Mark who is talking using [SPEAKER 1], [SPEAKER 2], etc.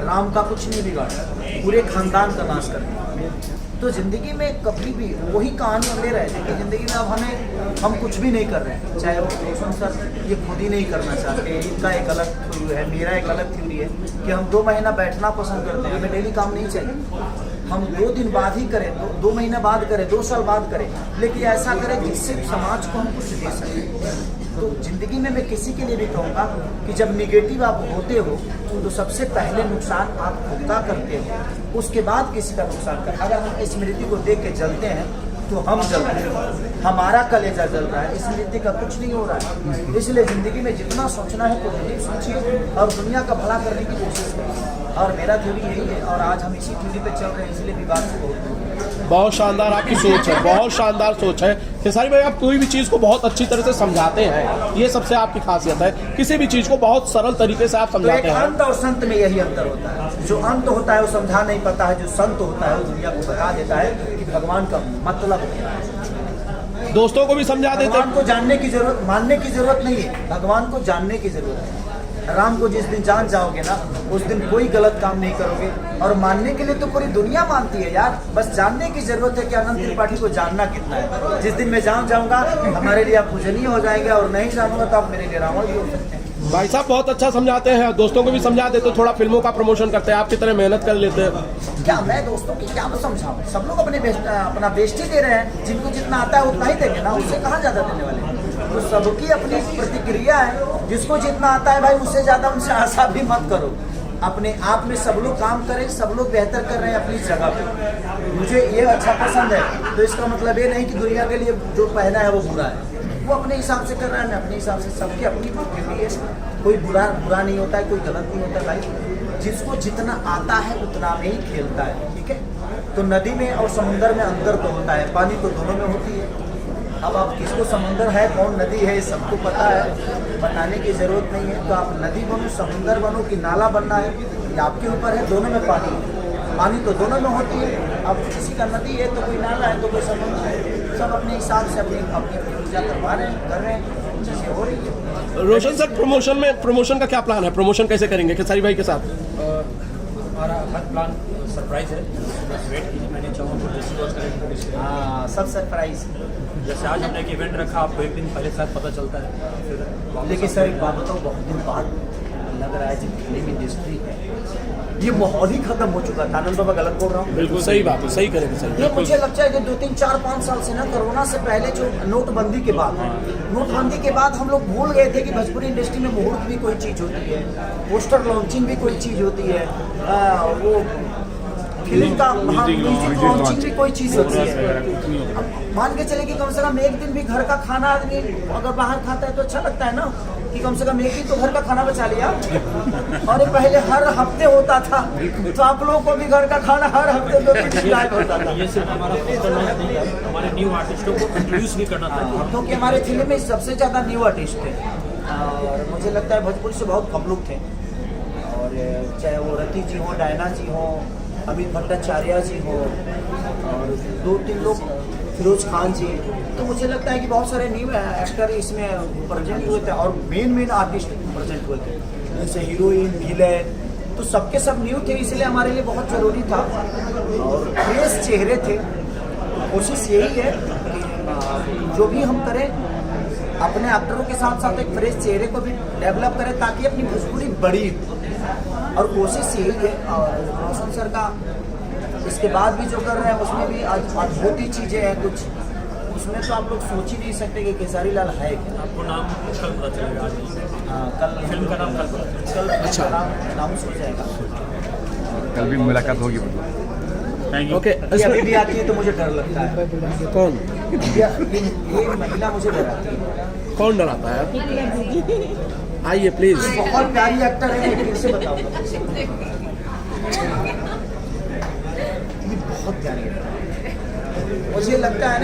[SPEAKER 1] राम का कुछ नहीं बिगाड़ा, पूरे खानदान का नाश कर दिया। तो ज़िंदगी में कभी भी वही कहानी हम ले रहे थे कि ज़िंदगी में अब हम कुछ भी नहीं कर रहे हैं, चाहे वो रोशन सर ये खुद ही नहीं करना चाहते, इनका एक अलग थ्योरी है, मेरा एक अलग थ्योरी है कि हम 2 महीना बैठना पसंद करते हैं, हमें डेली काम नहीं चाहिए। हम 2 दिन बाद ही करें, 2 महीना बाद करें, 2 साल बाद करें, लेकिन ऐसा करें जिससे समाज को हम कुछ दे सकें। तो ज़िंदगी में मैं किसी के लिए भी कहूँगा कि जब निगेटिव आप होते हो तो सबसे पहले नुकसान आप खुद का करते हो, उसके बाद किसी का नुकसान कर। अगर हम स्मृति को देख के जलते हैं तो हम जल रहे हैं, हमारा कलेजा जल रहा है, स्मृति का कुछ नहीं हो रहा है। इसलिए ज़िंदगी में जितना सोचना है पॉजिटिव सोचिए और दुनिया का भला करने की कोशिश करिए। और मेरा थ्योरी यही है और आज हम इसी थ्योरी पे चल रहे हैं, इसलिए विवाद से
[SPEAKER 2] बहुत शानदार आपकी सोच है, बहुत शानदार सोच है खेसारी भाई। आप कोई भी चीज़ को बहुत अच्छी तरह से समझाते हैं, ये सबसे आपकी खासियत है। किसी भी चीज़ को बहुत सरल तरीके से आप समझाते हैं।
[SPEAKER 1] अंत और संत में यही अंतर होता है, जो अंत होता है वो समझा नहीं पाता है, जो संत होता है वो दुनिया को बता देता है कि भगवान का मतलब क्या है।
[SPEAKER 2] दोस्तों को भी समझा देते हैं।
[SPEAKER 1] भगवान को जानने की जरूरत, मानने की जरूरत नहीं है, भगवान को जानने की जरूरत है। राम को जिस दिन जान जाओगे ना, उस दिन कोई गलत काम नहीं करोगे। और मानने के लिए तो पूरी दुनिया मानती है यार, बस जानने की जरूरत है कि अनंत त्रिपाठी को जानना कितना है। जिस दिन मैं जान जाऊंगा हमारे लिए आप पूजनीय हो जाएंगे, और नहीं जानूंगा तो आप मेरे लिए रावण भी हो सकते हैं।
[SPEAKER 2] भाई साहब बहुत अच्छा समझाते हैं, दोस्तों को भी समझा देते, थोड़ा फिल्मों का प्रमोशन करते हैं, आपकी तरह मेहनत कर लेते हैं।
[SPEAKER 1] क्या मैं दोस्तों की क्या समझाऊं, सब लोग अपना बेस्ट ही दे रहे हैं, जिनको जितना आता है उतना ही देंगे ना, उससे कहाँ ज्यादा देने वाले हैं। तो सबकी अपनी प्रतिक्रिया है, जिसको जितना आता है भाई उससे ज्यादा उनसे आशा भी मत करो। अपने आप में सब लोग काम करें, सब लोग बेहतर कर रहे हैं अपनी जगह पे। मुझे ये अच्छा पसंद है तो इसका मतलब ये नहीं कि दुनिया के लिए जो पहना है वो बुरा है, वो अपने हिसाब से कर रहा है, मैं अपने हिसाब से। सबकी अपनी प्रतिक्रिया है, कोई बुरा नहीं होता है, कोई गलत नहीं होता है भाई। जिसको जितना आता है उतना में ही खेलता है, ठीक है। तो नदी में और समुंदर में अंतर तो होता है, पानी तो दोनों में होती है। अब आप किसको समुंदर है कौन नदी है सबको पता है, बताने की जरूरत नहीं है। तो आप नदी बनो, समुंदर बनो कि नाला बनना है ये आपके ऊपर है। दोनों में पानी तो दोनों में होती है। अब किसी का नदी है तो कोई नाला है तो कोई समुद्र है, सब अपने हिसाब से अपनी पूजा करवा रहे हैं, कर रहे हैं, चीज़ें हो रही है।
[SPEAKER 2] रोशन सर प्रमोशन का क्या प्लान है, प्रमोशन कैसे करेंगे खेसारी भाई के साथ?
[SPEAKER 3] हमारा हर प्लान सरप्राइज है, वेट कीजिए। मैंने चाहूँगा
[SPEAKER 1] हाँ, सब सरप्राइज।
[SPEAKER 3] जैसे आज हमने एक इवेंट रखा, आपको एक दिन पहले शायद पता चलता है। फिर
[SPEAKER 1] लेकिन सर एक बात बताओ, बहुत दिन बाद लग रहा है जो फिल्म इंडस्ट्री है ये माहौल ही खत्म हो चुका था। आनंद बाबा गलत बोल रहा हूँ?
[SPEAKER 2] बिल्कुल सही बात है, सही करेंगे सर।
[SPEAKER 1] ये मुझे लगता है कि 2, 3, 4, 5 साल से ना, कोरोना से पहले जो नोटबंदी के बाद हम लोग भूल गए थे कि भोजपुरी इंडस्ट्री में मुहूर्त भी कोई चीज़ होती है, पोस्टर लॉन्चिंग भी कोई चीज़ होती है, वो फिल्म का म्यूजिक लॉन्चिंग भी कोई चीज़ होती है। मान के चले कि कम से कम एक दिन भी घर का खाना आदमी अगर बाहर खाता है तो अच्छा लगता है ना, कि कम से कम एक दिन तो घर का खाना बचा लिया। और ये पहले हर हफ्ते होता था, तो आप लोगों को भी घर का खाना हर हफ्ते 2-3 दिन लायक होता था।
[SPEAKER 3] ये सिर्फ हमारा नहीं है, हमारे न्यू आर्टिस्टों को इंट्रोड्यूस भी करना था,
[SPEAKER 1] क्योंकि हमारे फिल्म में सबसे ज़्यादा न्यू आर्टिस्ट थे और मुझे लगता है भोजपुरी से बहुत कम लोग थे। और चाहे वो रति जी हो, डायना जी हो, अमित भट्टाचार्य जी हो, और 2-3 लोग, फिरोज खान जी। तो मुझे लगता है कि बहुत सारे न्यू एक्टर इसमें प्रेजेंट हुए थे और मेन आर्टिस्ट प्रेजेंट हुए थे, जैसे हीरोइन, विलेन, तो सबके सब न्यू थे, इसलिए हमारे लिए बहुत ज़रूरी था। और फ्रेश चेहरे थे। कोशिश यही है कि जो भी हम करें अपने एक्टरों के साथ साथ एक फ्रेश चेहरे को भी डेवलप करें ताकि अपनी भोजपुरी बड़ी। और कोशिश यही है। और रोशन सर का इसके बाद भी जो कर रहे हैं उसमें भी अद्भुत ही चीज़ें हैं कुछ, उसमें तो आप लोग सोच ही नहीं सकते कि खेसारी लाल है क्या।
[SPEAKER 3] आपको नाम कल पता चलेगा आज।
[SPEAKER 1] हाँ, कल
[SPEAKER 3] फिल्म का नाम कल
[SPEAKER 1] अच्छा नाम हो जाएगा,
[SPEAKER 4] कल भी मुलाकात होगी।
[SPEAKER 3] Thank you.
[SPEAKER 2] ओके
[SPEAKER 1] ये अभी भी आती है तो मुझे डर लगता है।
[SPEAKER 2] कौन
[SPEAKER 1] ये महिला मुझे डराती है।
[SPEAKER 2] कौन डराता है? आइए प्लीज।
[SPEAKER 1] बहुत प्यारी एक्टर है, मैं फिर से बताऊंगा। ये बहुत प्यारी एक्टर है, मुझे लगता है ना